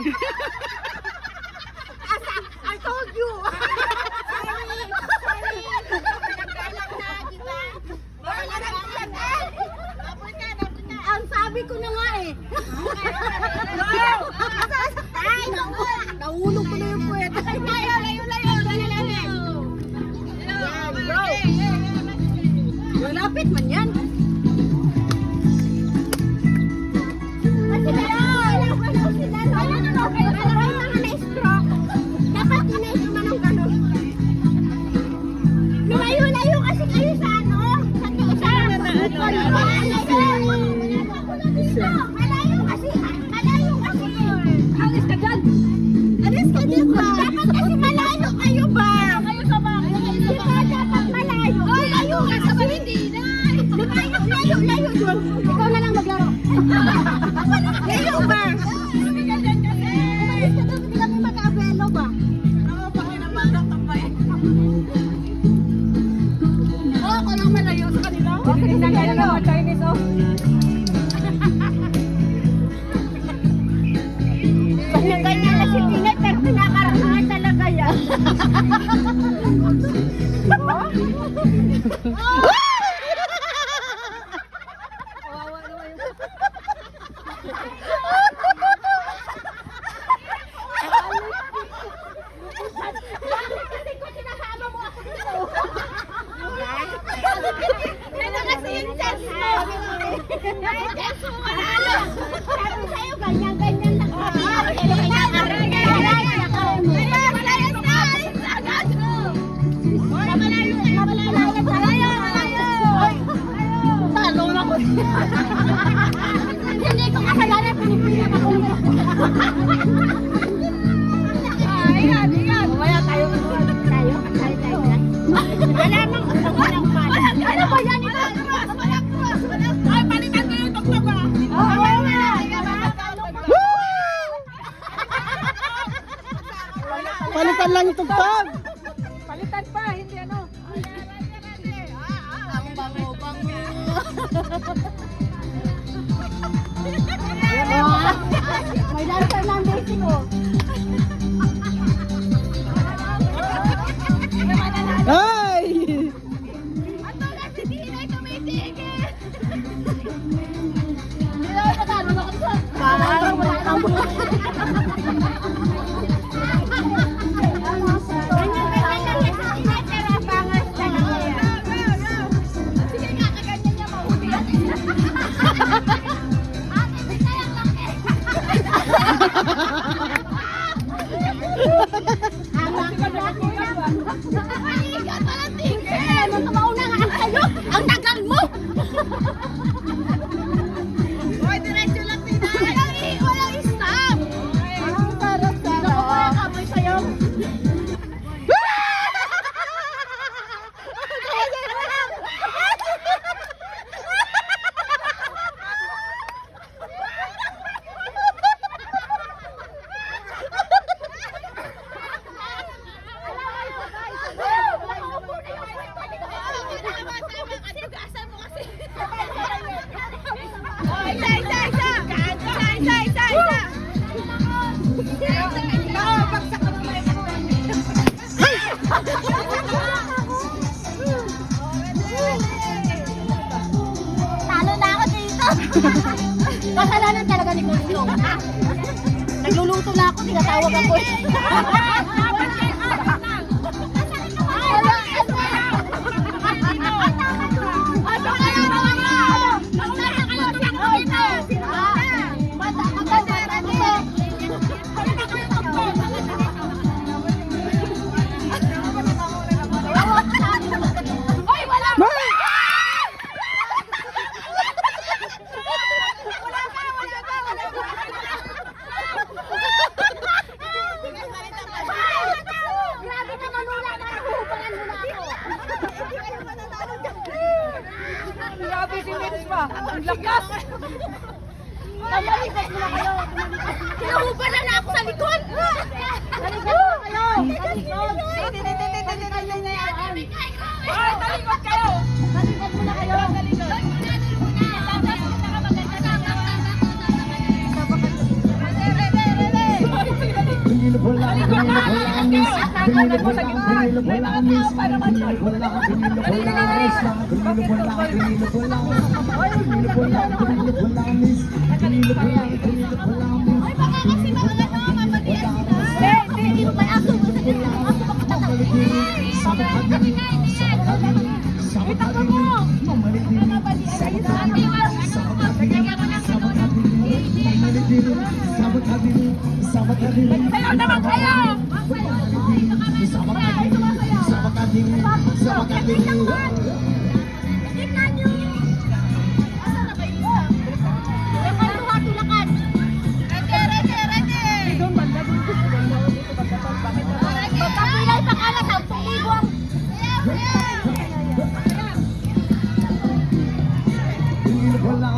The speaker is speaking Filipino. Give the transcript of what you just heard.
I told you. Ang sabi ko na nga eh. Nahulog ko na yung puwet. Malapit man yan. Dapat kinais naman ng gano'n. Lumayo-layo kasi kayo sa ano? Malayo kasi. Alis ka dyan. Alis ka dyan ba? Dapat kasi malayo kayo ba? Kayo sa ba? Diba dapat malayo? Layo ka sa ba? Hindi na. Layo doon. Ikaw na lang maglaro. Layo ba? Hindi ka dyan kasi. Umayos ka doon. Hindi kami mag-abelo ba? Oo, pakinabang tambay. Oo, ako lang malayo sa kanila. Sige, kaya na mga Chinese, oh. Ganyan na si Tingay, pero pinakarangan talaga yan. Kawawa naman yun. Kasi kung sinasama mo ako dito. Yan na kasi yung chance mo. Ay, chance mo manalo. Sabi sa'yo, ganyan-ganyan lang kami. Hindi ko kasalanan, pinipilit ako. Ayan. Mamaya tayo. Tayo yan. Wala nang walang pala. Ano ba yan? Ay, palitan ko yung tugtog ah. Oo nga. Palitan lang yung tugtog. Palitan pa, hindi ano. Ang bango-bango. May dancer ng basic oh. Ay! Ato na si Tinay tumitigil. Hindi na ako nakano ako sa. Parang wala kang ang tagal mo! Hoy, diretso lang Tinay! Walang stop! Ang sarap-sarap! Ako kaya kamoy sa'yo! Talo na ako dito. Kasalanan talaga ni Kulong. Nagluluto na ako, tinatawag ako eh. Grabe si Mitch pa. Ang lakas. Kamalikat mo na kayo. Kinahubaran na ako sa likod. Sige, asakan mo sa gitna. May mga tao pa naman doon. Ay, baka kasi mga mamamalian sila. Hindi mo may aso. May aso pa katatawin. Itakbo mo. Mamamalian. Ayun na. Sayaw naman kayo! Tingnan nyo. Asan na ba yung isa? Yung kaluha, tulakan. Ready. Pagkapilay pa ka na, 10,000 ang... Wala,